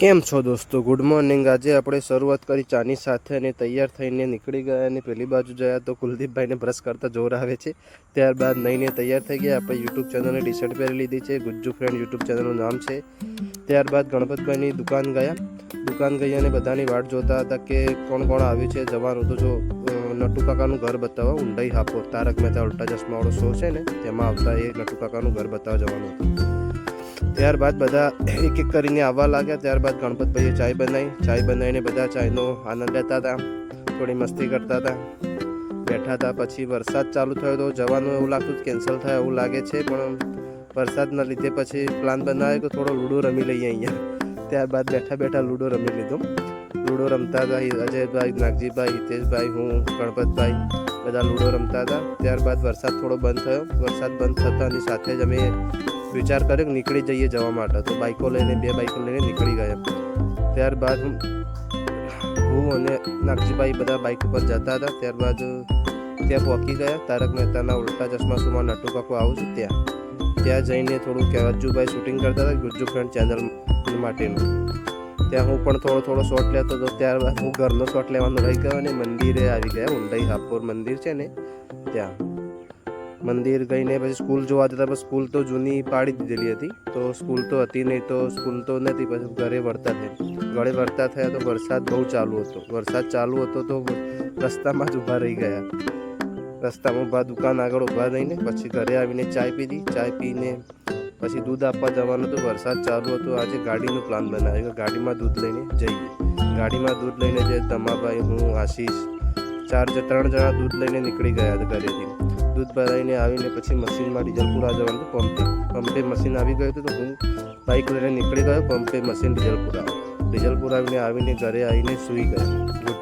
કેમ છો દોસ્તો? Good morning. આજે આપણે શરૂઆત કરી ચાની સાથે અને તૈયાર થઈને નીકળી ગયા અને પેલી બાજુ ગયા તો કુલદીપભાઈને બ્રશ કરતા જોર આવે છે। ત્યારબાદ નઈને તૈયાર થઈ ગયા। આપણે યુટ્યુબ ચેનલની ટી શર્ટ પહેરી લીધી છે, ગુજ્જુ ફ્રેન્ડ યુટ્યુબ ચેનલનું નામ છે। ત્યારબાદ ગણપતભાઈની દુકાન ગયા અને બધાની વાટ જોતા હતા કે કોણ કોણ આવ્યું છે। જવાનું તો જો નટુ કાકાનું ઘર બતાવવા ઊંડાઈ હાપોર તારક મહેતા ઉલ્ટા ચશ્માવાળો શો છે ને તેમાં આવતા એ નટુ કાકાનું ઘર બતાવવા જવાનું હતું। ત્યારબાદ બધા એક એક કરીને આવવા લાગ્યા। ત્યારબાદ ગણપતભાઈએ ચાય બનાવીને બધા ચાયનો આનંદ લેતા હતા, થોડી મસ્તી કરતા હતા, બેઠા હતા। પછી વરસાદ ચાલુ થયો તો જવાનું એવું લાગતું કેન્સલ થાય એવું લાગે છે, પણ વરસાદના લીધે પછી પ્લાન બનાવ્યો કે થોડો લૂડો રમી લઈએ અહીંયા। ત્યારબાદ બેઠા લૂડો રમી લીધો। લૂડો રમતા હતા અજયભાઈ, નાગજીભાઈ, હિતેશભાઈ, હું, ગણપતભાઈ બધા લૂડો રમતા હતા। ત્યારબાદ વરસાદ થોડો બંધ થયો। વરસાદ બંધ થતાની સાથે જ અમે વિચાર કર્યો કે નીકળી જઈએ જવા માટે, તો બાઇકો લઈને બે બાઇકો લઈને નીકળી ગયા। ત્યારબાદ હું અને નાગજીભાઈ બધા બાઇક ઉપર જતા હતા। ત્યારબાદ ત્યાં પહોંચી ગયા તારક મહેતાના ઉલ્ટા ચશ્મા શોમાં નટુ કાકો આવું છું ત્યાં જઈને થોડું કહેવાજુભાઈ શૂટિંગ કરતા હતા ગુજ્જુ ફ્રેન્ડ ચેનલ માટેનું। ત્યાં હું પણ થોડો શોટ લેતો હતો। ત્યારબાદ હું ઘરનો શોટ લેવાનો રહી ગયો અને મંદિરે આવી ગયા। ઊંડાઈ હાપોર મંદિર છે ને ત્યાં મંદિર ગઈને પછી સ્કૂલ જોવા જતા, પણ સ્કૂલ તો જૂની પાડી દીધેલી હતી, તો સ્કૂલ તો હતી નહીં, તો સ્કૂલ તો નથી। પછી ઘરે વળતા થયા તો વરસાદ બહુ ચાલુ હતો તો રસ્તામાં જ ઊભા રહી ગયા। રસ્તામાં ઊભા દુકાન આગળ ઊભા રહીને પછી ઘરે આવીને ચાય પીધી। ચાય પીને પછી દૂધ આપવા જવાનું તો વરસાદ ચાલુ હતો। આજે ગાડીનો પ્લાન બનાવ્યો, ગાડીમાં દૂધ લઈને જઈએ। ગાડીમાં દૂધ લઈને જે તમાભાઈ, હું, આશીષ 3 જણા દૂધ લઈને નીકળી ગયા હતા ઘરેથી। દૂધ ભરાઈને આવીને પછી મશીનમાં ડીઝલ પૂરા જવાનું હતું। પંપે મશીન આવી ગયું હતું, તો હું બાઇક લઈને નીકળી ગયો પંપે મશીન ડીઝલ પુરાવીને આવીને ઘરે આવીને સૂઈ ગયા।